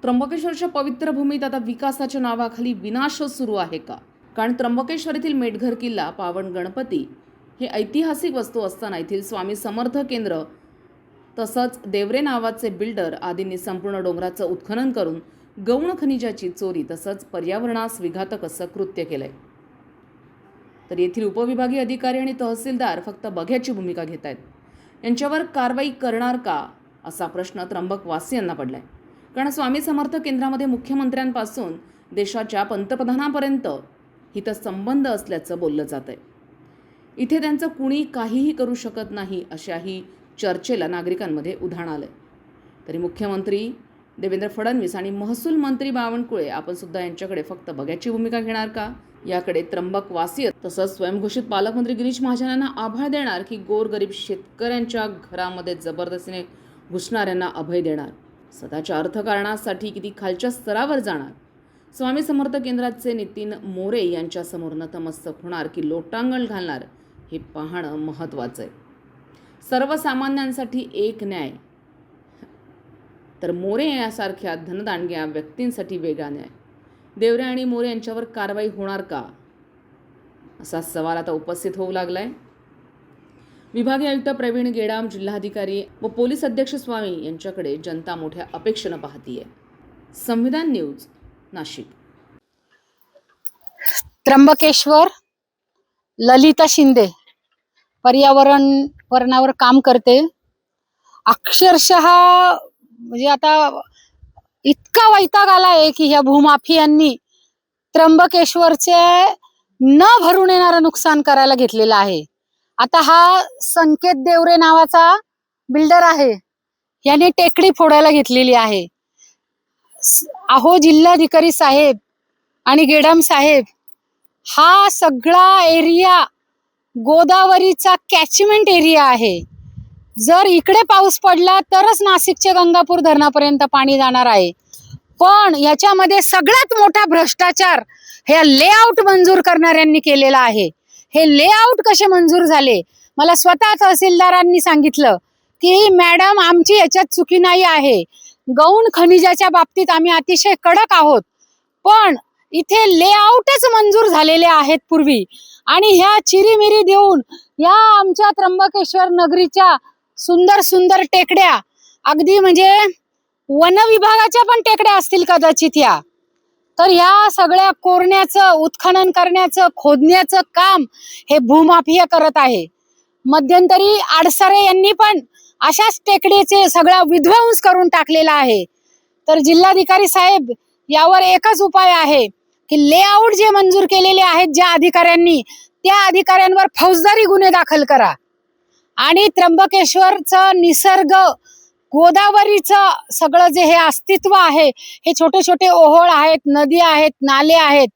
त्र्यंबकेश्वरच्या पवित्र भूमीत आता विकासाच्या नावाखाली विनाश सुरू आहे का? कारण त्र्यंबकेश्वर येथील मेटघर किल्ला, पावन गणपती हे ऐतिहासिक वस्तू असताना येथील स्वामी समर्थ केंद्र तसंच देवरे नावाचे बिल्डर आदींनी संपूर्ण डोंगराचं उत्खनन करून गौण खनिजाची चोरी तसंच पर्यावरणास विघातक असं कृत्य केलंय. तर येथील उपविभागीय अधिकारी आणि तहसीलदार फक्त बघ्याची भूमिका घेत आहेत. यांच्यावर कारवाई करणार का असा प्रश्न त्र्यंबकवासियांना पडलाय. कारण स्वामी समर्थ केंद्रामध्ये मुख्यमंत्र्यांपासून देशाच्या पंतप्रधानांपर्यंत हितसंबंध असल्याचं बोललं जात आहे. इथे त्यांचं कुणी काहीही करू शकत नाही अशाही चर्चेला नागरिकांमध्ये उधाण आलंय. तरी मुख्यमंत्री देवेंद्र फडणवीस आणि महसूल मंत्री बावनकुळे आपण सुद्धा यांच्याकडे फक्त बघ्याची भूमिका घेणार का? याकडे त्र्यंबकवासी तसंच स्वयंघोषित पालकमंत्री गिरीश महाजन यांना आभाळ देणार की गोरगरीब शेतकऱ्यांच्या घरामध्ये जबरदस्तीने घुसणाऱ्यांना अभय देणार? स्वतःच्या अर्थकारणासाठी किती खालच्या स्तरावर जाणार? स्वामी समर्थ केंद्राचे नितीन मोरे यांच्यासमोर नतमस्तक होणार की लोटांगण घालणार हे पाहणं महत्त्वाचं आहे. सर्वसामान्यांसाठी एक न्याय तर मोरे यासारख्या धनदांडग्या व्यक्तींसाठी वेगळा न्याय. देवरे आणि मोरे यांच्यावर कारवाई होणार का असा सवाल आता उपस्थित होऊ लागलाय. विभागीय आयुक्त प्रवीण गेडाम, जिल्हाधिकारी व पोलीस अध्यक्ष स्वामी यांच्याकडे जनता मोठ्या अपेक्षेनं पाहतीये. संविधान न्यूज, नाशिक. त्र्यंबकेश्वर ललिता शिंदे पर्यावरणावर काम करते. अक्षरशः म्हणजे आता इतका वैताग आलाय की ह्या भूमाफियांनी त्र्यंबकेश्वरचे न भरून येणारं नुकसान करायला घेतलेलं आहे. आता हा संकेत देवरे नावाचा बिल्डर आहे, याने टेकडी फोडायला घेतलेली आहे. अहो जिल्हाधिकारी साहेब आणि गेडाम साहेब, हा सगळा एरिया गोदावरीचा कॅचमेंट एरिया आहे. जर इकडे पाऊस पडला तरच नाशिकच्या गंगापूर धरणापर्यंत पाणी जाणार आहे. पण याच्यामध्ये सगळ्यात मोठा भ्रष्टाचार हे लेआउट मंजूर करणाऱ्यांनी केलेला आहे. हे लेआउट कसे मंजूर झाले? मला स्वतः तहसीलदारांनी सांगितलं की मॅडम आमची याच्यात चुकी नाही आहे, गौण खनिजाच्या बाबतीत आम्ही अतिशय कडक आहोत, पण इथे लेआउटच मंजूर झालेले आहेत पूर्वी. आणि ह्या चिरीमिरी देऊन या आमच्या त्र्यंबकेश्वर नगरीच्या सुंदर सुंदर टेकड्या, अगदी म्हणजे वन विभागाच्या पण टेकड्या असतील कदाचित या, तर ह्या सगळ्या कोरण्याचं, उत्खनन करण्याचं, खोदण्याचं काम हे भूमाफिया करत आहे. मध्यंतरी आडसरे यांनी पण अशाच टेकडीचे सगळा विध्वंस करून टाकलेला आहे. तर जिल्हाधिकारी साहेब, यावर एकच उपाय आहे की लेआउट जे मंजूर केलेले आहेत ज्या अधिकाऱ्यांनी, त्या अधिकाऱ्यांवर फौजदारी गुन्हे दाखल करा आणि त्र्यंबकेश्वरचं निसर्ग, गोदावरीचं सगळं जे हे अस्तित्व आहे, हे छोटे छोटे ओहोळ आहेत, नदी आहेत, नाले आहेत,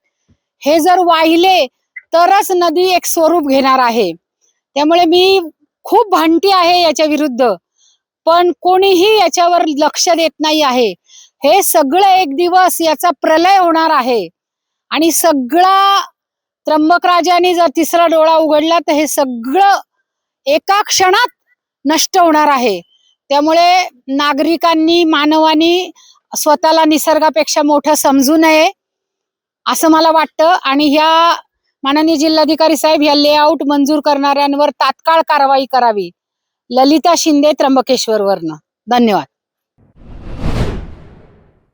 हे जर वाहिले तरच नदी एक स्वरूप घेणार आहे. त्यामुळे मी खूप भांडती आहे याच्या विरुद्ध, पण कोणीही याच्यावर लक्ष देत नाही आहे. हे सगळं एक दिवस याचा प्रलय होणार आहे आणि सगळा त्र्यंबकराजाने जर तिसरा डोळा उघडला तर हे सगळं एका क्षणात नष्ट होणार आहे. त्यामुळे नागरिकांनी, मानवानी स्वतःला निसर्गापेक्षा मोठं समजू नये असं मला वाटतं. आणि ह्या माननीय जिल्हाधिकारी साहेब, ह्या लेआउट मंजूर करणाऱ्यांवर तात्काळ कारवाई करावी. ललिता शिंदे, त्र्यंबकेश्वरवरनं. धन्यवाद.